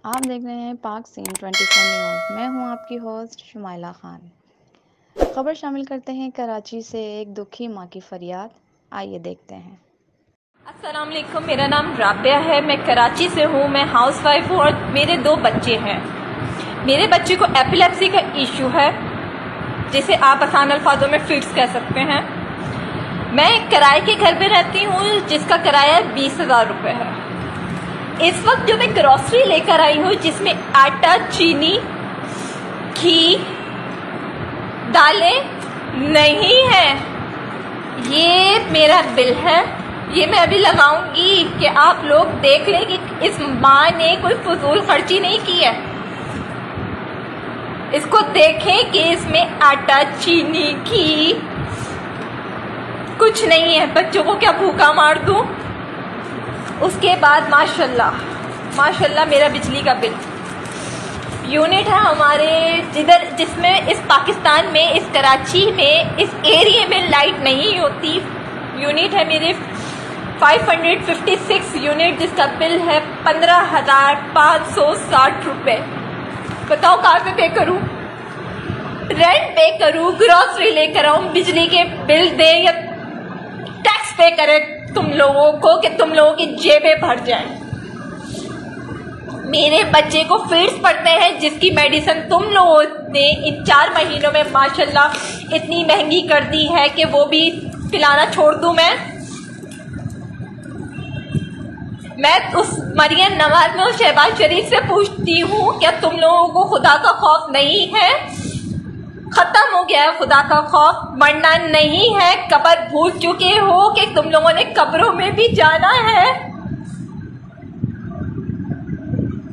आप देख रहे हैं पाक सीन 24 न्यूज़। मैं हूं आपकी होस्ट शुमाइला खान। खबर शामिल करते हैं कराची से एक दुखी मां की फरियाद। आइए देखते हैं। अस्सलाम वालेकुम, मेरा नाम राबिया है। मैं कराची से हूँ। मैं हाउसवाइफ हूँ और मेरे 2 बच्चे हैं। मेरे बच्चे को एपिलेप्सी का इशू है, जिसे आप आसान अल्फाजों में फिट्स कह सकते हैं। मैं किराए के घर पे रहती हूँ, जिसका किराया 20,000 रुपये है। इस वक्त जो मैं ग्रॉसरी लेकर आई हूँ, जिसमें आटा, चीनी, घी, दालें नहीं है, ये मेरा बिल है। ये मैं अभी लगाऊंगी कि आप लोग देख लें कि इस माँ ने कोई फजूल खर्ची नहीं की है। इसको देखें कि इसमें आटा, चीनी, घी कुछ नहीं है। बच्चों को क्या भूखा मार दूं? उसके बाद माशाल्लाह मेरा बिजली का बिल यूनिट है हमारे जिसमें इस पाकिस्तान में, इस कराची में, इस एरिया में लाइट नहीं होती। यूनिट है मेरे 556 यूनिट, जिसका बिल है 15,560 रुपये। बताओ कहाँ पे पे करूँ? रेंट पे करूँ, ग्रॉसरी लेकर आऊँ, बिजली के बिल दे या टैक्स पे करें तुम लोगों को कि तुम लोगों की जेबें भर जाएं। मेरे बच्चे को फिट्स पड़ते हैं, जिसकी मेडिसिन तुम लोगों ने इन 4 महीनों में माशाल्लाह इतनी महंगी कर दी है कि वो भी पिलाना छोड़ दूं। मैं उस मरियम नवाज में, उस शहबाज शरीफ से पूछती हूँ, क्या तुम लोगों को खुदा का खौफ नहीं है? खत्म हो गया है खुदा का खौफ, मरना नहीं है। कब्र भूल चुके हो कि तुम लोगों ने कब्रों में भी जाना है।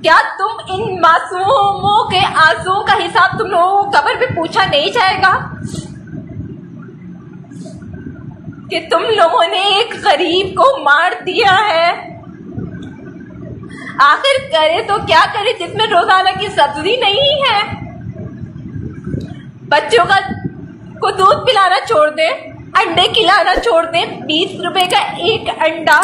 क्या तुम इन मासूमों के आंसुओं का हिसाब तुम लोगों को कब्र पे पूछा नहीं जाएगा कि तुम लोगों ने एक गरीब को मार दिया है? आखिर करे तो क्या करे, जिसमें रोजाना की सब्जी नहीं है। बच्चों को दूध पिलाना छोड़ दे, अंडे खिलाना छोड़ दे। 20 रुपए का एक अंडा